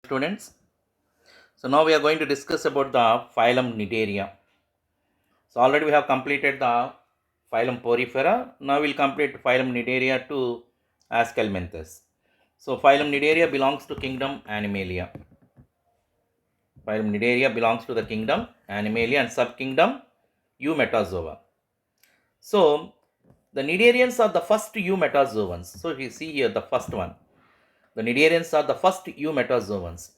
Students. So now we are going to discuss about the phylum Cnidaria. So already we have completed the phylum Porifera. Now we'll complete phylum Cnidaria to Aschelminthes. So phylum Cnidaria belongs to kingdom Animalia. Phylum Cnidaria belongs to the kingdom Animalia and subkingdom Eumetazoa. So the Cnidarians are the first Eumetazoans. So if you see here the first one. The Cnidarians are the first eumetazoans,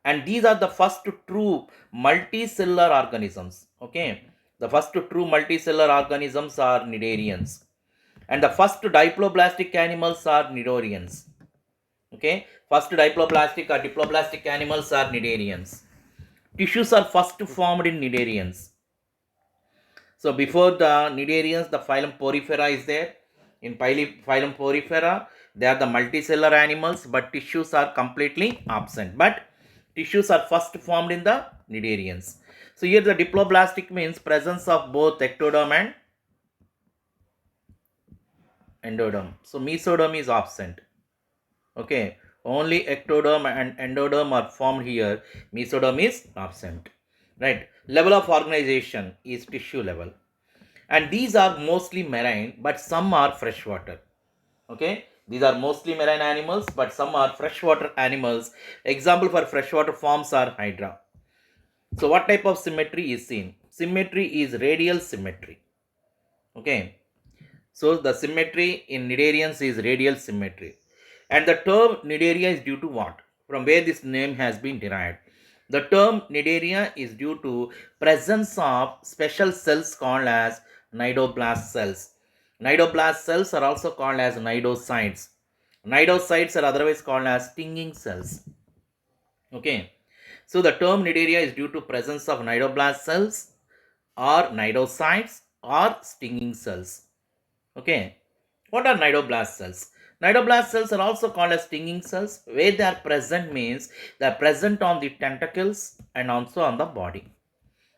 and these are the first true multicellular organisms. Okay, the first true multicellular organisms are Cnidarians, and the first diploblastic animals are Cnidarians. Okay, first diploblastic or diploblastic animals are Cnidarians. Tissues are first formed in Cnidarians. So before the Cnidarians, the phylum Porifera is there. In phylum Porifera, they are the multicellular animals, but tissues are completely absent. But tissues are first formed in the Cnidarians. So here the diploblastic means presence of both ectoderm and endoderm. So mesoderm is absent. Okay, only ectoderm and endoderm are formed here. Mesoderm is absent. Right. Level of organization is tissue level. And these are mostly marine, but some are freshwater. Okay, these are mostly marine animals, but some are freshwater animals. Example for freshwater forms are hydra. So what type of symmetry is seen? Symmetry is radial symmetry. Okay, so the symmetry in Cnidarians is radial symmetry, and the term Cnidaria is due to what? From where this name has been derived? The term Cnidaria is due to presence of special cells called as cnidoblast cells. Cnidoblast cells are also called as cnidocytes. Cnidocytes are otherwise called as stinging cells. Okay, so the term Cnidaria is due to presence of cnidoblast cells or cnidocytes or stinging cells. Okay, what are cnidoblast cells? Cnidoblast cells are also called as stinging cells. Where they are present means they are present on the tentacles and also on the body.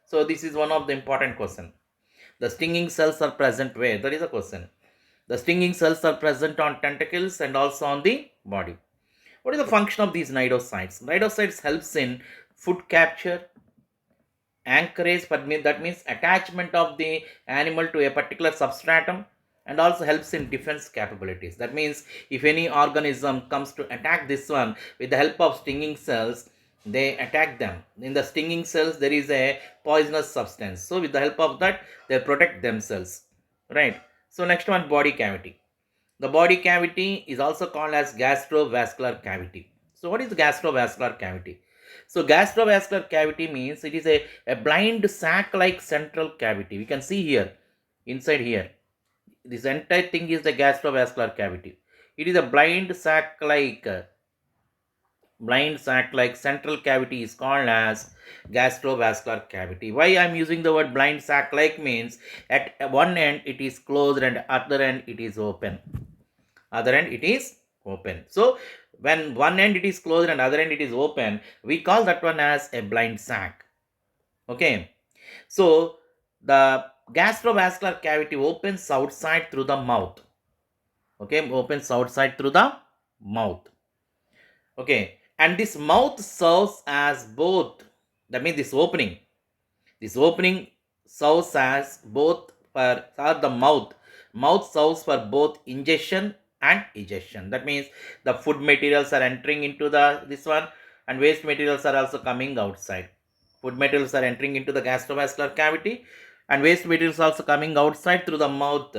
So this is one of the important question. The stinging cells are present where? That is a question. The stinging cells are present on tentacles and also on the body. What is the function of these cnidocytes? Cnidocytes helps in food capture, anchorage, that means attachment of the animal to a particular substratum, and also helps in defense capabilities. That means if any organism comes to attack this one, with the help of stinging cells, they attack them. In the stinging cells there is a poisonous substance, so with the help of that they protect themselves, right? So next one, body cavity. The body cavity is also called as gastrovascular cavity. So what is the gastrovascular cavity? So gastrovascular cavity means it is a blind sac-like central cavity. We can see here, inside here. This entire thing is the gastrovascular cavity. It is a blind sac-like central cavity is called as gastrovascular cavity. Why I am using the word blind sac-like means at one end it is closed and other end it is open. Other end it is open. So when one end it is closed and other end it is open, we call that one as a blind sac. Okay, so the gastrovascular cavity opens outside through the mouth. Okay, opens outside through the mouth. Okay, and this mouth serves as both, that means this opening serves as both for the mouth serves for both ingestion and egestion. That means the food materials are entering into the this one, and waste materials are also coming outside. Food materials are entering into the gastrovascular cavity, and waste materials also coming outside through the mouth.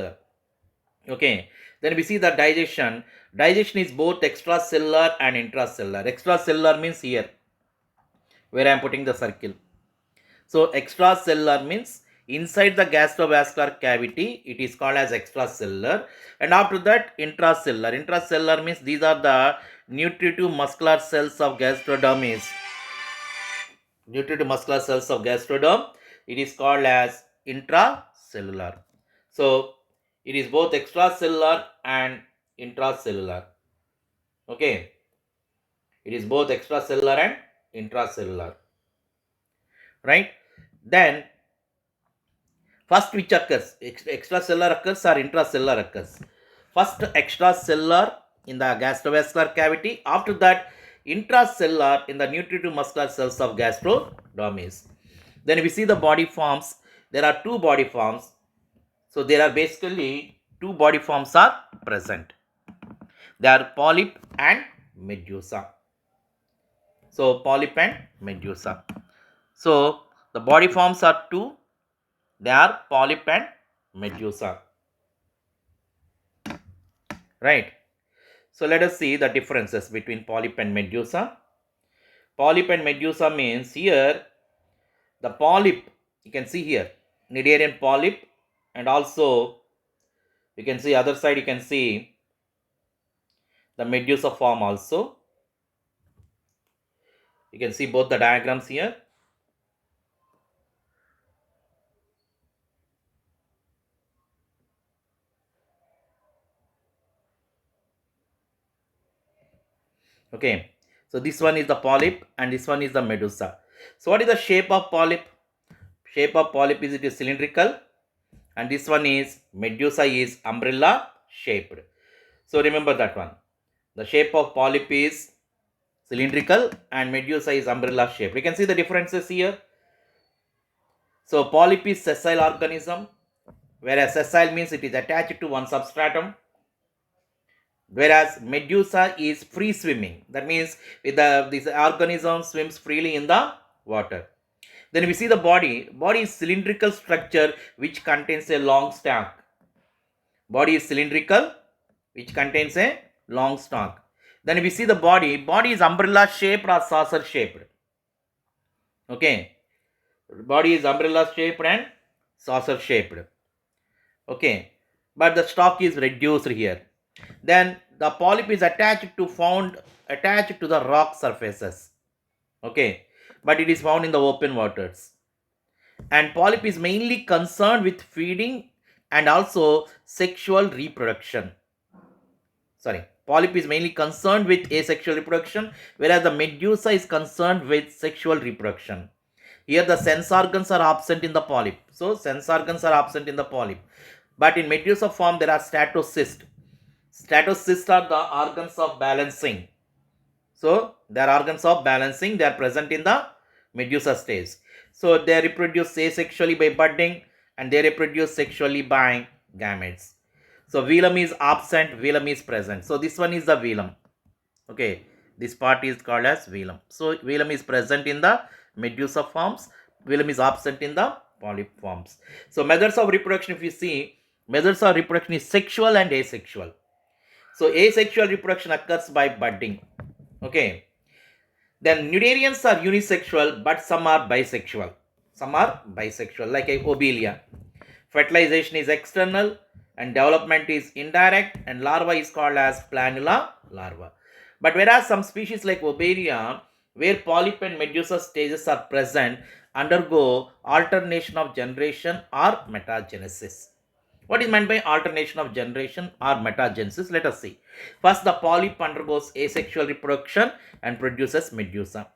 Okay, then we see the digestion. Digestion is both extracellular and intracellular. Extracellular means here where I am putting the circle. So extracellular means inside the gastrovascular cavity, it is called as extracellular. And after that, intracellular. Intracellular means these are the nutritive muscular cells of gastroderm. Nutritive muscular cells of gastroderm. It is called as intracellular. So it is both extracellular and intracellular. Okay, it is both extracellular and intracellular. Right? Then first which occurs? Extracellular occurs or intracellular occurs? First extracellular in the gastrovascular cavity. After that intracellular in the nutritive muscular cells of gastrodermis. Then we see the body forms. There are two body forms. So there are basically two body forms are present. They are polyp and medusa. So polyp and medusa. So the body forms are two. They are polyp and medusa. Right. So let us see the differences between polyp and medusa. Polyp and medusa means here the polyp, you can see here, cnidarian polyp, and also you can see other side, you can see the medusa form also. You can see both the diagrams here. Okay, so this one is the polyp and this one is the medusa. So what is the shape of polyp? Shape of polyp is, it is cylindrical, and this one is medusa is umbrella shaped. So remember that one. The shape of polyp is cylindrical and medusa is umbrella shaped. We can see the differences here. So polyp is sessile organism, whereas sessile means it is attached to one substratum, whereas medusa is free swimming. That means with this organism swims freely in the water. Then we see the body. Body is cylindrical structure which contains a long stalk. Body is cylindrical which contains a long stalk. Then we see the body. Body is umbrella shaped or saucer shaped. Okay. Body is umbrella shaped and saucer shaped. Okay. But the stalk is reduced here. Then the polyp is attached to the rock surfaces. Okay. But it is found in the open waters. And polyp is mainly concerned with feeding and also sexual reproduction. Sorry, polyp is mainly concerned with asexual reproduction, whereas the medusa is concerned with sexual reproduction. Here the sense organs are absent in the polyp. So sense organs are absent in the polyp. But in medusa form there are statocysts. Statocysts are the organs of balancing. So they are organs of balancing. They are present in the medusa stage. So they reproduce asexually by budding and they reproduce sexually by gametes. So velum is absent, velum is present. So this one is the velum. Okay, this part is called as velum. So velum is present in the medusa forms, velum is absent in the polyp forms. So methods of reproduction, if you see, methods of reproduction is sexual and asexual. So asexual reproduction occurs by budding. Okay. Then cnidarians are unisexual, but some are bisexual. Some are bisexual, like a obelia. Fertilization is external and development is indirect, and larva is called as planula larva. But whereas some species like obelia, where polyp and medusa stages are present, undergo alternation of generation or metagenesis. What is meant by alternation of generation or metagenesis? Let us see. First, the polyp undergoes asexual reproduction and produces medusa.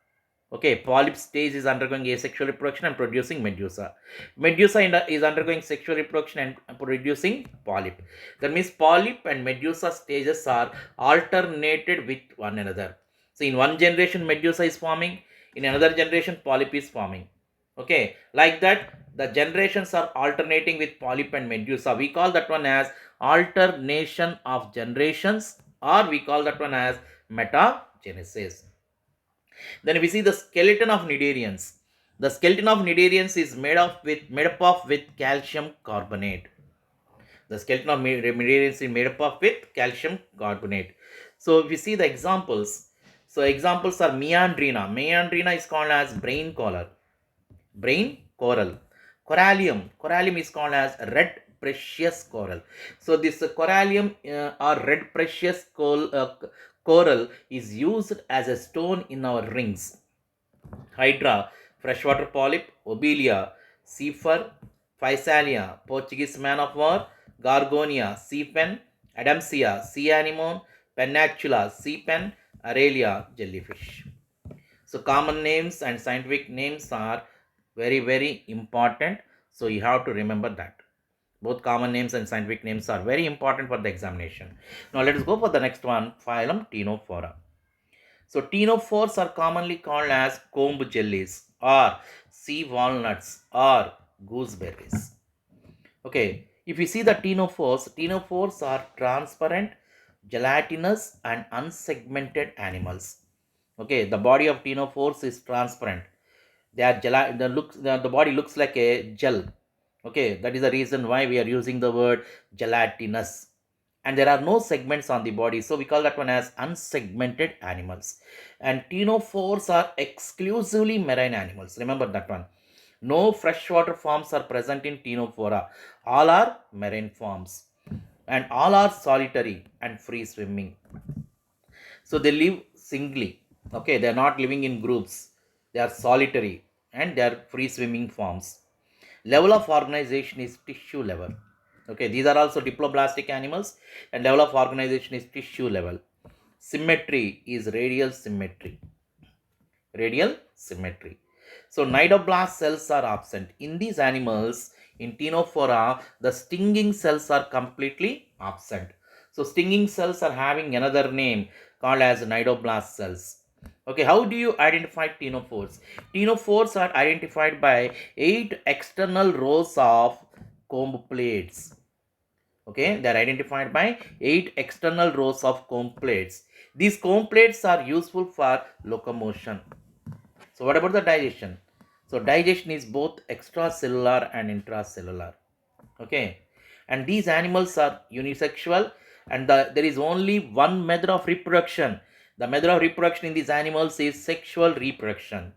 Okay, polyp stage is undergoing asexual reproduction and producing medusa. Medusa is undergoing sexual reproduction and producing polyp. That means polyp and medusa stages are alternated with one another. So in one generation medusa is forming, in another generation polyp is forming. Okay, like that the generations are alternating with polyp and medusa. We call that one as alternation of generations, or we call that one as metagenesis. Then we see the skeleton of cnidarians. The skeleton of cnidarians is made up with calcium carbonate. The skeleton of cnidarians is made up with calcium carbonate. So if we see the examples, so examples are Meandrina. Meandrina is called as brain coral. Brain coral. Corallium. Corallium is called as red precious coral. So this corallium or red precious coral is used as a stone in our rings. Hydra, freshwater polyp, Obelia, Seafer, Physalia, Portuguese man of war, Gorgonia, sea pen, Adamsia, sea anemone, Pennatula, sea pen, Aurelia, jellyfish. So common names and scientific names are very important. So you have to remember that. Both common names and scientific names are very important for the examination. Now let us go for the next one, phylum Ctenophora. So ctenophores are commonly called as comb jellies or sea walnuts or gooseberries. Okay, if you see the ctenophores are transparent, gelatinous, and unsegmented animals. Okay, the body of ctenophores is transparent. They are the body looks like a gel. Okay, that is the reason why we are using the word gelatinous. And there are no segments on the body, so we call that one as unsegmented animals. And ctenophores are exclusively marine animals. Remember that one. No freshwater forms are present in Ctenophora. All are marine forms and all are solitary and free swimming. So they live singly. Okay, they are not living in groups. They are solitary and they are free swimming forms. Level of organization is tissue level. Okay, these are also diploblastic animals and level of organization is tissue level. Symmetry is radial symmetry. Radial symmetry. So cnidoblast cells are absent. In these animals, in Ctenophora, the stinging cells are completely absent. So stinging cells are having another name called as cnidoblast cells. Okay, how do you identify ctenophores? Ctenophores are identified by 8 external rows of comb plates. Okay, they are identified by 8 external rows of comb plates. These comb plates are useful for locomotion. So what about the digestion? So digestion is both extracellular and intracellular. Okay. And these animals are unisexual and there is only one method of reproduction. The method of reproduction in these animals is sexual reproduction.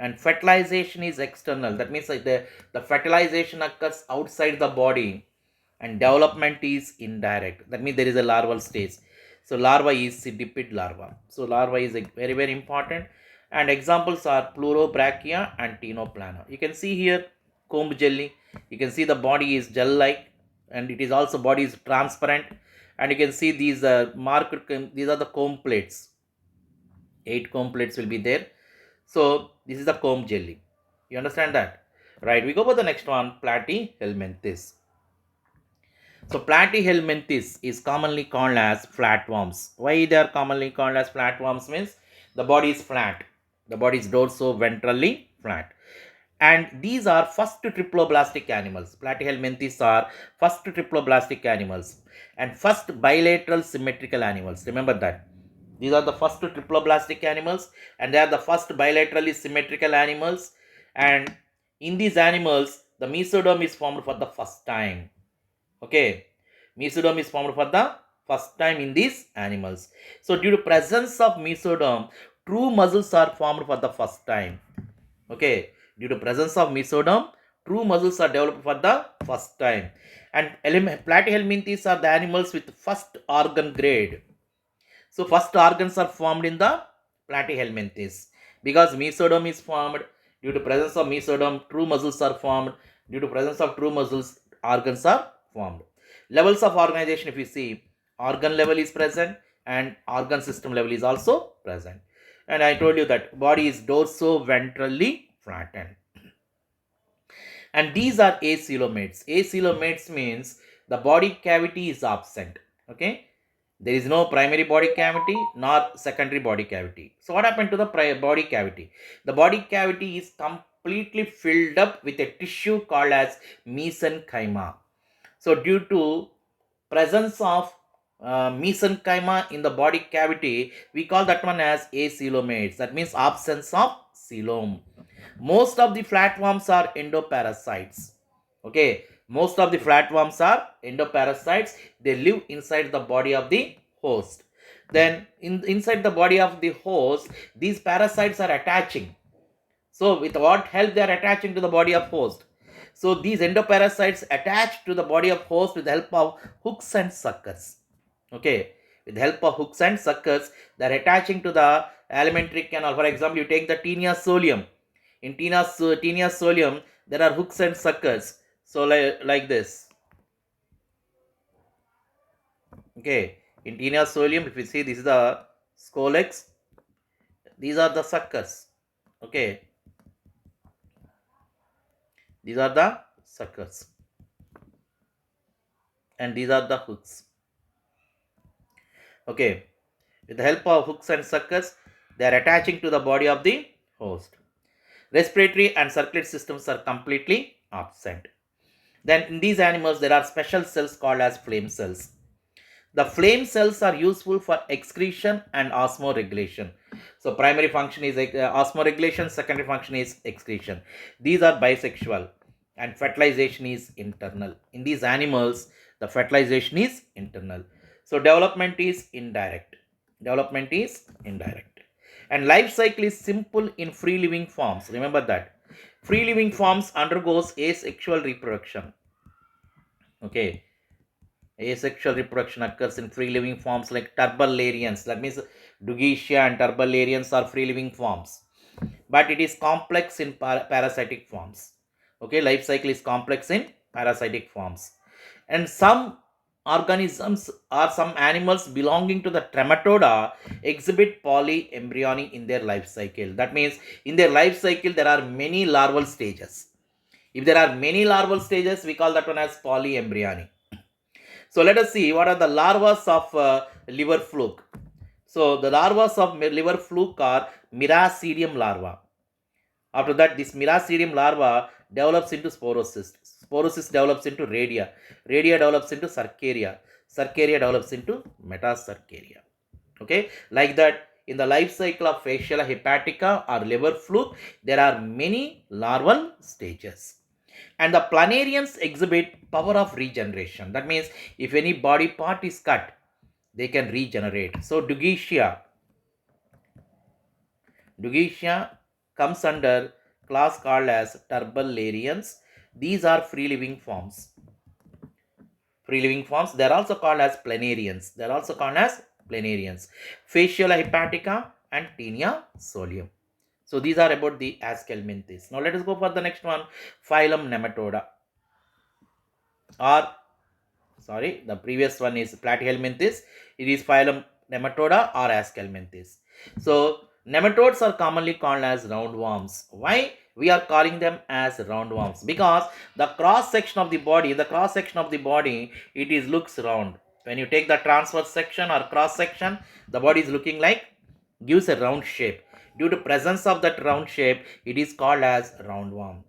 And fertilization is external. That means like the fertilization occurs outside the body and development is indirect. That means there is a larval stage. So larva is cydipid larva. So larva is very very important. And examples are Pleurobrachia and Ctenoplana. You can see here comb jelly. You can see the body is gel-like, and it is also body is transparent. And you can see these marked. These are the comb plates. 8 comb plates will be there. So this is the comb jelly. You understand that, right? We go for the next one, Platyhelminthes. So platyhelminthes is commonly called as flatworms. Why they are commonly called as flatworms means the body is flat. The body is dorso-ventrally flat. And these are first triploblastic animals. Platyhelminthes are first triploblastic animals and first bilateral symmetrical animals. Remember that. These are the first triploblastic animals and they are the first bilaterally symmetrical animals. And in these animals, the mesoderm is formed for the first time. Okay, mesoderm is formed for the first time in these animals. So due to presence of mesoderm, true muscles are formed for the first time. Okay, due to presence of mesoderm, true muscles are developed for the first time. And platyhelminthes are the animals with first organ grade. So first organs are formed in the platyhelminthes because mesoderm is formed. Due to presence of mesoderm, true muscles are formed. Due to presence of true muscles, organs are formed. Levels of organization, if you see, organ level is present and organ system level is also present. And I told you that body is dorso-ventrally flattened. And these are acoelomates. Acoelomates means the body cavity is absent. Okay, there is no primary body cavity nor secondary body cavity. So what happened to the body cavity? The body cavity is completely filled up with a tissue called as mesenchyma. So due to presence of mesenchyma in the body cavity, we call that one as acoelomates. That means absence of coelom. Most of the flatworms are endoparasites. Okay, most of the flatworms are endoparasites. They live inside the body of the host. Then inside the body of the host, these parasites are attaching. So with what help they are attaching to the body of host? So these endoparasites attach to the body of host with the help of hooks and suckers. Okay, with the help of hooks and suckers, they are attaching to the alimentary canal. For example, you take the Taenia solium. In Taenia solium, there are hooks and suckers. So like this. Okay, in Taenia solium, if you see, this is the scolex. These are the suckers. Okay, these are the suckers. And these are the hooks. Okay, with the help of hooks and suckers, They are attaching to the body of the host. Respiratory and circulatory systems are completely absent. Then in these animals, there are special cells called as flame cells. The flame cells are useful for excretion and osmoregulation. So primary function is osmoregulation, secondary function is excretion. These are bisexual and fertilization is internal. In these animals, the fertilization is internal. So development is indirect. Development is indirect. And life cycle is simple in free living forms. Remember that. Free living forms undergoes asexual reproduction. Okay. Asexual reproduction occurs in free living forms like turbellarians. That means Dugetia and turbellarians are free living forms. But it is complex in parasitic forms. Okay, life cycle is complex in parasitic forms. And some organisms or some animals belonging to the Trematoda exhibit polyembryony in their life cycle. That means in their life cycle there are many larval stages. If there are many larval stages, we call that one as polyembryony. So let us see what are the larvae of liver fluke. So the larvae of liver fluke are Miracidium larva. After that, this Miracidium larva develops into sporocyst. Sporocyst develops into radia. Radia develops into Cercaria. Cercaria develops into metacercaria. Okay, like that in the life cycle of Fasciella hepatica or liver fluke, there are many larval stages. And the planarians exhibit power of regeneration. That means if any body part is cut, they can regenerate. So Dugetia comes under class called as turbellarians. These are free living forms. Free living forms. They are also called as planarians. They are also called as planarians. Fasciella hepatica and Taenia solium. So these are about the Aschelminthes. Now let us go for the next one. Phylum Nematoda. Or the previous one is Platyhelminthes. It is phylum Nematoda or Aschelminthes. So nematodes are commonly called as roundworms. Why we are calling them as roundworms? Because the cross section of the body, it is looks round. When you take the transverse section or cross section, the body is looking like, gives a round shape. Due to presence of that round shape, it is called as roundworm.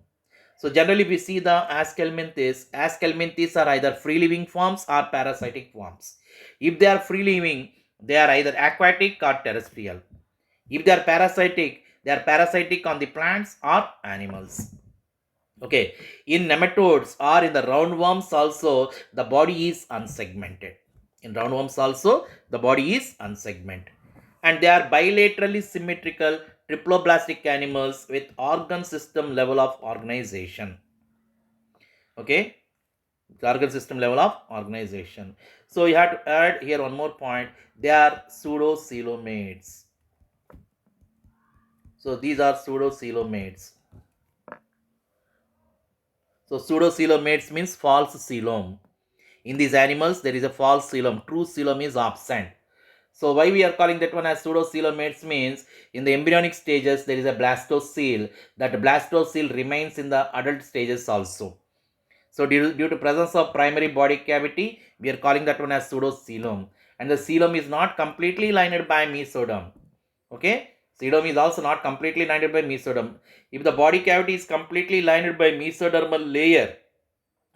So generally we see the Aschelminthes. Aschelminthes are either free living forms or parasitic forms. If they are free living, they are either aquatic or terrestrial. If they are parasitic on the plants or animals. Okay, in nematodes or in the roundworms also, the body is unsegmented. In roundworms also, the body is unsegmented. And they are bilaterally symmetrical triploblastic animals with organ system level of organization. Okay, the organ system level of organization. So you have to add here one more point. They are pseudocoelomates. So these are pseudocoelomates. So pseudocoelomates means false coelom. In these animals, there is a false coelom. True coelom is absent. So why we are calling that one as pseudocoelomates means in the embryonic stages there is a blastocele. That blastocele remains in the adult stages also. So due to presence of primary body cavity, we are calling that one as pseudocoelom. And the coelom is not completely lined by mesoderm. Okay, coelom is also not completely lined by mesoderm. If the body cavity is completely lined by mesodermal layer,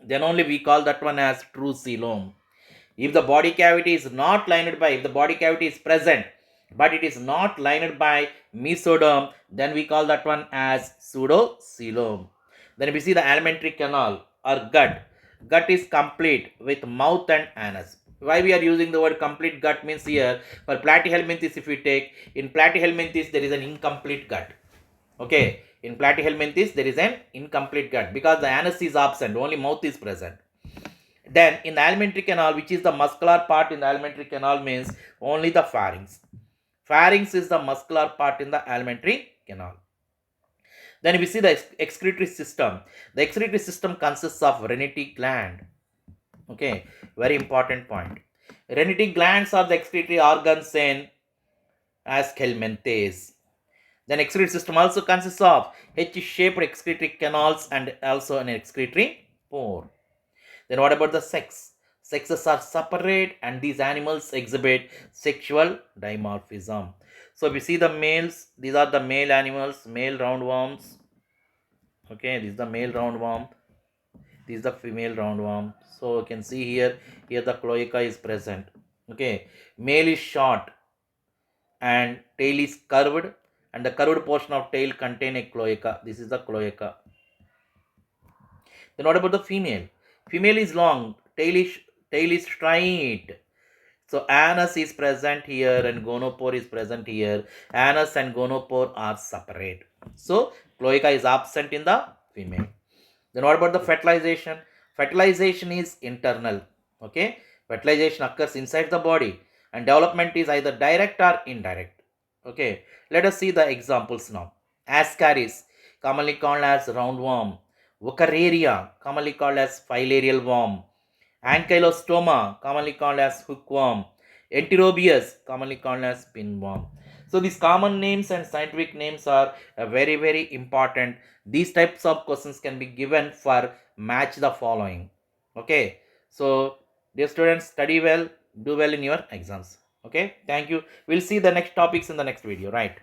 then only we call that one as true coelom. If the body cavity is not lined by, if the body cavity is present, but it is not lined by mesoderm, then we call that one as pseudocoelom. Then if we see the alimentary canal or gut, gut is complete with mouth and anus. Why we are using the word complete gut means here, for platyhelminthes if we take, in platyhelminthes there is an incomplete gut. Okay, in platyhelminthes there is an incomplete gut because the anus is absent, only mouth is present. Then in the alimentary canal, which is the muscular part in the alimentary canal, means only the pharynx. Pharynx is the muscular part in the alimentary canal. Then we see the excretory system. The excretory system consists of Renniti gland. Okay, very important point. Renniti glands are the excretory organs in Aschelminthes. Then excretory system also consists of H-shaped excretory canals and also an excretory pore. Then what about the sex? Sexes are separate and these animals exhibit sexual dimorphism. So we see the males, these are the male animals, male roundworms. Okay, this is the male roundworm, this is the female roundworm. So you can see here the cloaca is present. Okay, male is short and tail is curved, and the curved portion of tail contain a cloaca. This is the cloaca. Then what about the female? Female is long, tail is straight. So anus is present here and gonopore is present here. Anus and gonopore are separate. So cloaca is absent in the female. Then what about the fertilization? Fertilization is internal. Okay, fertilization occurs inside the body, and development is either direct or indirect. Okay, let us see the examples now. Ascaris, commonly called as roundworm. Wuchereria, commonly called as filarial worm. Ankylostoma, commonly called as hookworm. Enterobius, commonly called as pinworm. So these common names and scientific names are very, very important. These types of questions can be given for match the following. Okay, so dear students, study well, do well in your exams. Okay, thank you. We'll see the next topics in the next video, right?